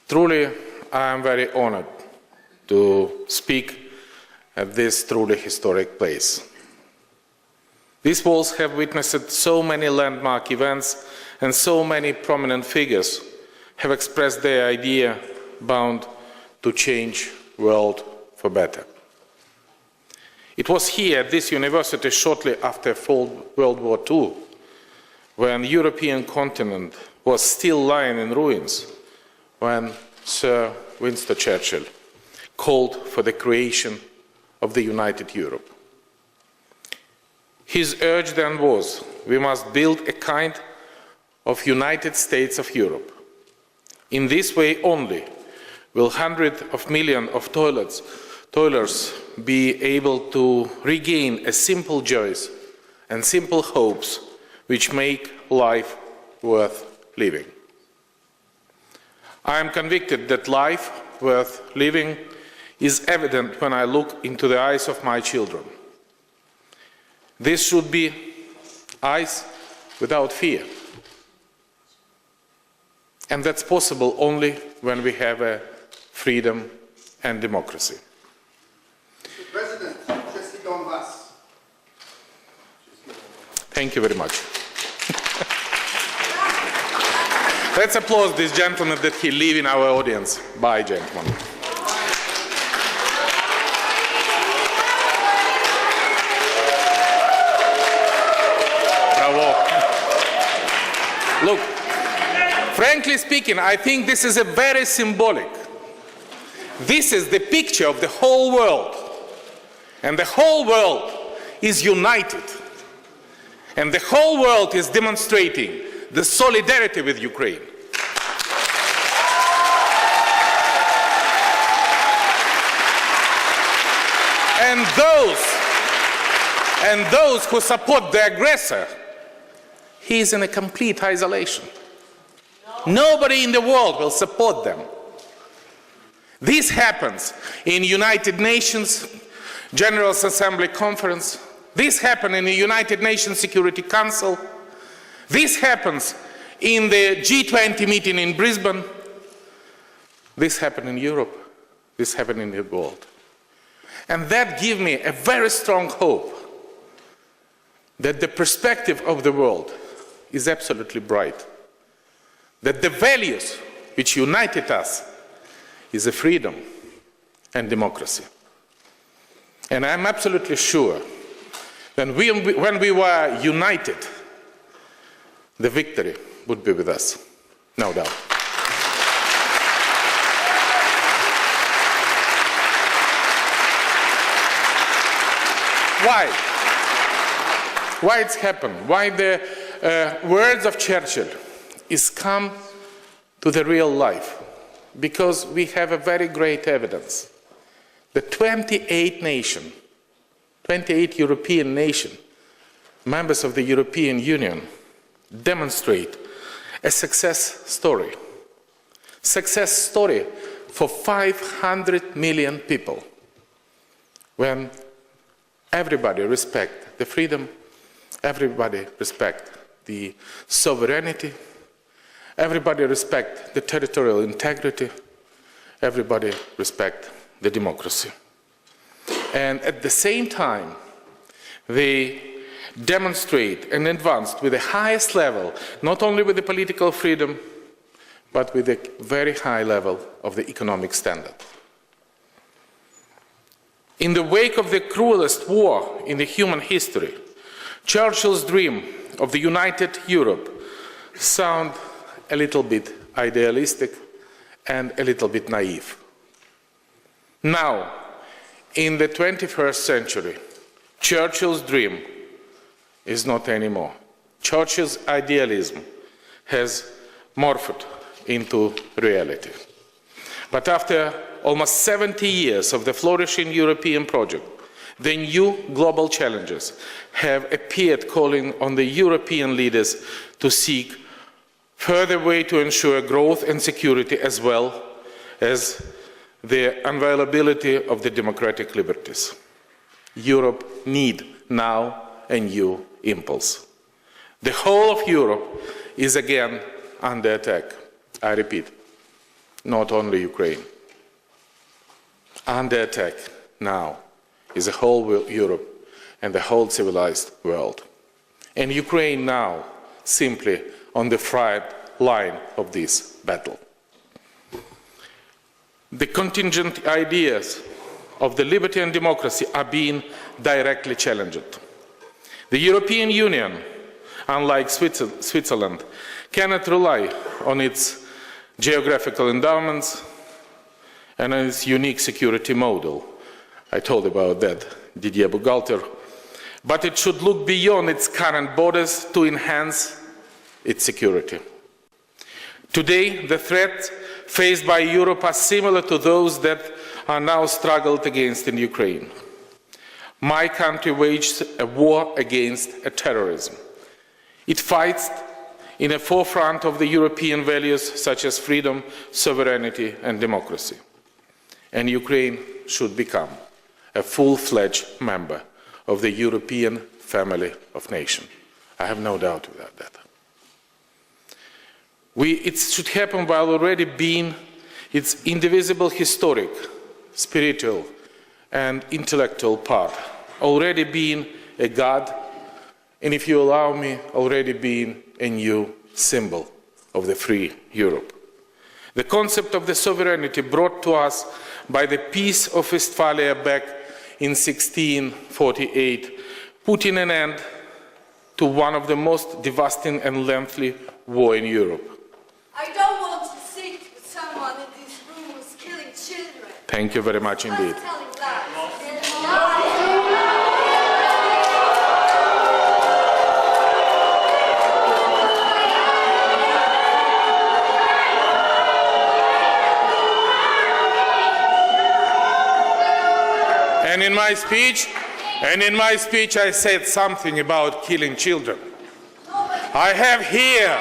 Truly, I am very honored to speak at this truly historic place. These walls have witnessed so many landmark events, and so many prominent figures have expressed their idea bound to change the world for better. It was here at this university shortly after World War II, when the European continent was still lying in ruins, when Sir Winston Churchill called for the creation of the United Europe. His urge then was, we must build a kind of United States of Europe. In this way only will hundreds of millions of toilers be able to regain a simple joys and simple hopes which make life worth living. I am convicted that life worth living is evident when I look into the eyes of my children. This should be eyes without fear. And that's possible only when we have a freedom and democracy. Mr. President, just on вас. Thank you very much. Let's applaud this gentleman that he live in our audience. Bye, gentlemen. Bravo. Look, frankly speaking, I think this is a very symbolic. This is the picture of the whole world. And the whole world is united. And the whole world is demonstrating the solidarity with Ukraine. And those who support the aggressor, he is in a complete isolation. Nobody in the world will support them. This happens in United Nations General Assembly Conference. This happened in the United Nations Security Council. This happens in the G20 meeting in Brisbane. This happened in Europe. This happened in the world. And that gives me a very strong hope that the perspective of the world is absolutely bright. That the values which united us is a freedom and democracy. And I'm absolutely sure that when we were united, the victory would be with us, no doubt. Why? Why it's happened? Why the words of Churchill is come to the real life? Because we have a very great evidence. The 28 European nations, members of the European Union, demonstrate a success story. Success story for 500 million people. When everybody respects the freedom, everybody respects the sovereignty, everybody respects the territorial integrity, everybody respects the democracy. And at the same time, they demonstrate and advance with the highest level, not only with the political freedom, but with a very high level of the economic standard. In the wake of the cruelest war in the human history, Churchill's dream of the united Europe sounds a little bit idealistic and a little bit naive. Now, in the 21st century, Churchill's dream is not anymore. Churchill's idealism has morphed into reality. But after almost 70 years of the flourishing European project, the new global challenges have appeared, calling on the European leaders to seek further ways to ensure growth and security, as well as the availability of the democratic liberties. Europe needs now a new impulse. The whole of Europe is again under attack. I repeat, not only Ukraine. Under attack now is the whole Europe and the whole civilized world. And Ukraine now simply on the front line of this battle. The contingent ideas of the liberty and democracy are being directly challenged. The European Union, unlike Switzerland, cannot rely on its geographical endowments and on its unique security model. I told about that, Didier Bugalter. But it should look beyond its current borders to enhance its security. Today, the threats faced by Europe are similar to those that are now struggled against in Ukraine. My country waged a war against terrorism. It fights in the forefront of the European values such as freedom, sovereignty and democracy. And Ukraine should become a full-fledged member of the European family of nations. I have no doubt about that. It should happen while already being its indivisible historic, spiritual and intellectual part, already being a God, and if you allow me, already being a new symbol of the free Europe. The concept of the sovereignty brought to us by the Peace of Westphalia back in 1648, putting an end to one of the most devastating and lengthy wars in Europe. I don't want to sit with someone in this room who's killing children. Thank you very much indeed. I'm telling lies. And in my speech, I said something about killing children. I have here.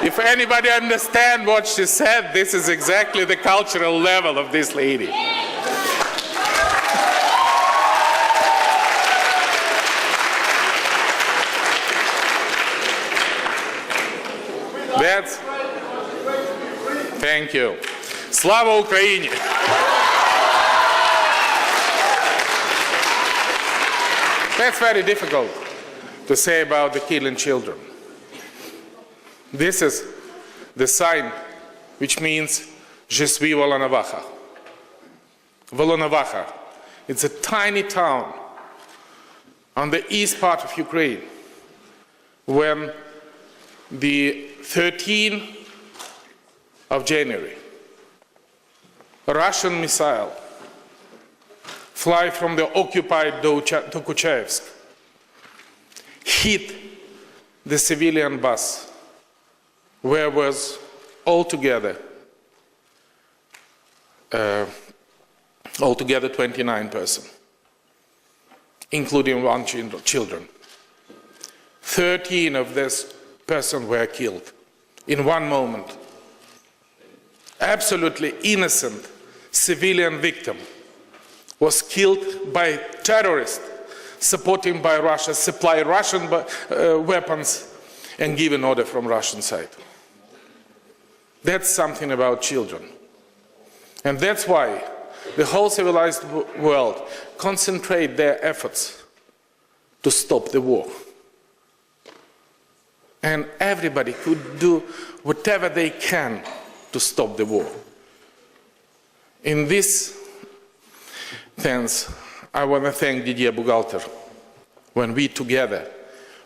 If anybody understands what she said, this is exactly the cultural level of this lady. Thank you. Slava Ukraini! That's very difficult to say about the killing children. This is the sign which means Je suis Volnovakha. Volnovakha, it's a tiny town on the east part of Ukraine when the 13th of January, a Russian missile fly from the occupied Tukuchevsk hit the civilian bus where was altogether 29 persons, including one children. 13 of these persons were killed in one moment. Absolutely innocent civilian victim was killed by terrorists supported by Russia, supply Russian weapons and given order from Russian side. That's something about children. And that's why the whole civilized world concentrate their efforts to stop the war. And everybody could do whatever they can to stop the war. In this sense, I want to thank Didier Bugalter when we together,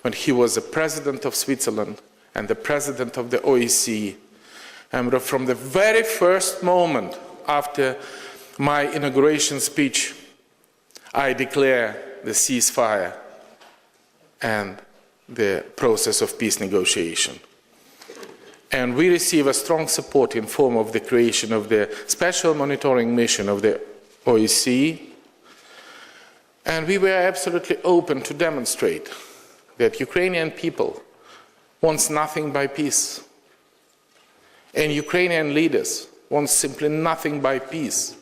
when he was the president of Switzerland and the president of the OEC, and from the very first moment after my inauguration speech, I declare the ceasefire and the process of peace negotiation. And we receive a strong support in form of the creation of the special monitoring mission of the OEC. And we were absolutely open to demonstrate that Ukrainian people wants nothing but peace. And Ukrainian leaders want simply nothing but peace.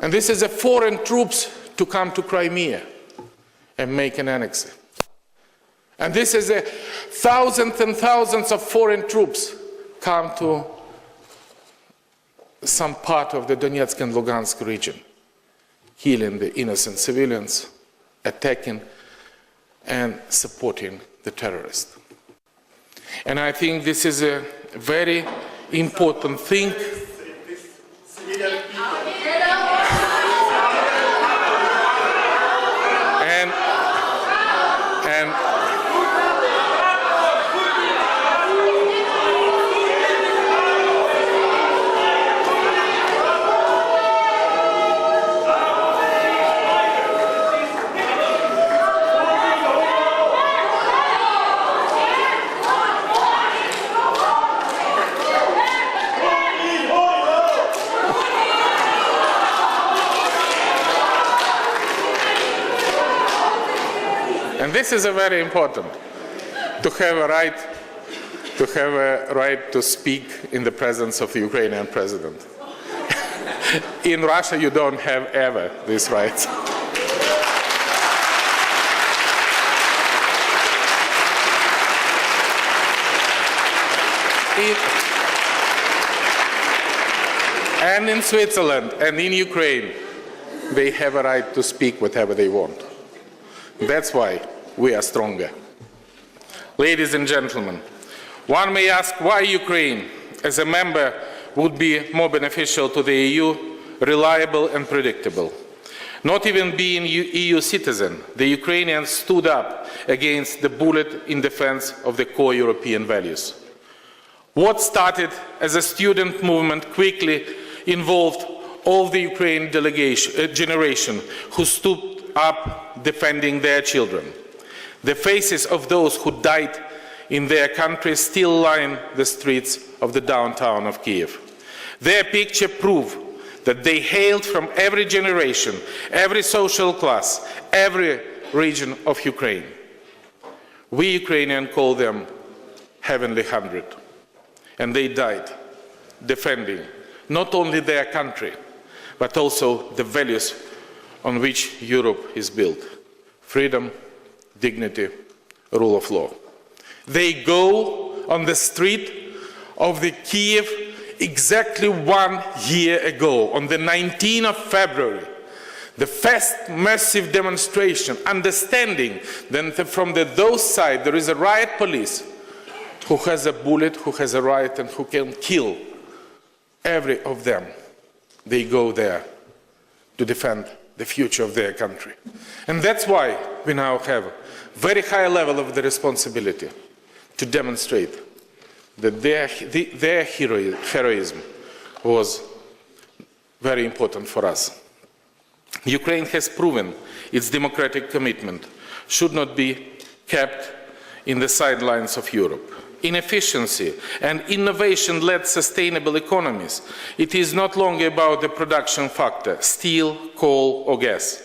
And this is a foreign troops to come to Crimea and make an annex. And this is a thousands and thousands of foreign troops come to some part of the Donetsk and Lugansk region, killing the innocent civilians, attacking and supporting the terrorists. And I think this is a very important thing. And this is a very important, to have a right to speak in the presence of the Ukrainian president. In Russia, you don't have ever these rights. And in Switzerland and in Ukraine, they have a right to speak whatever they want. That's why we are stronger. Ladies and gentlemen, one may ask why Ukraine, as a member, would be more beneficial to the EU, reliable and predictable. Not even being EU citizen, the Ukrainians stood up against the bullet in defense of the core European values. What started as a student movement quickly involved all the Ukrainian generation who stood up defending their children. The faces of those who died in their country still line the streets of the downtown of Kiev. Their picture proves that they hailed from every generation, every social class, every region of Ukraine. We Ukrainians call them Heavenly 100. And they died defending not only their country, but also the values on which Europe is built: freedom, dignity, rule of law. They go on the street of the Kiev exactly 1 year ago, on the 19th of February, the first massive demonstration, understanding that from those sides there is a riot police who has a bullet, who has a right, and who can kill every of them. They go there to defend the future of their country. And that's why we now have a very high level of the responsibility to demonstrate that their heroism was very important for us. Ukraine has proven its democratic commitment should not be kept in the sidelines of Europe. Inefficiency and innovation-led sustainable economies, it is not longer about the production factor, steel, coal or gas,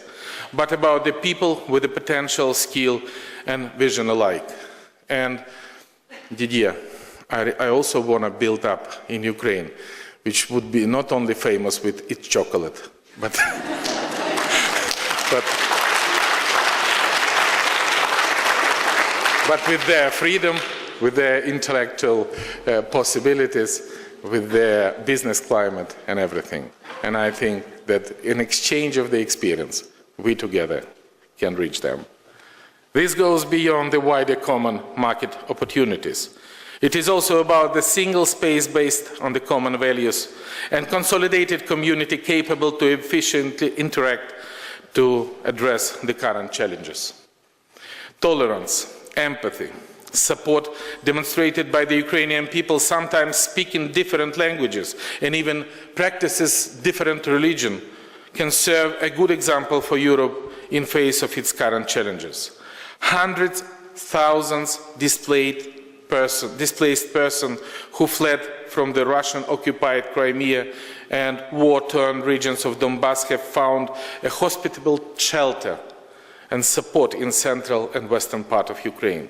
but about the people with the potential, skill and vision alike. And Didier, I also want to build up in Ukraine, which would be not only famous with its chocolate, but with their freedom, with their intellectual possibilities, with their business climate and everything. And I think that in exchange of the experience, we together can reach them. This goes beyond the wider common market opportunities. It is also about the single space based on the common values and consolidated community capable to efficiently interact to address the current challenges. Tolerance, empathy, support demonstrated by the Ukrainian people, sometimes speaking different languages and even practices different religion, can serve a good example for Europe in face of its current challenges. Hundreds, thousands displaced persons who fled from the Russian-occupied Crimea and war-torn regions of Donbass have found a hospitable shelter and support in central and western part of Ukraine.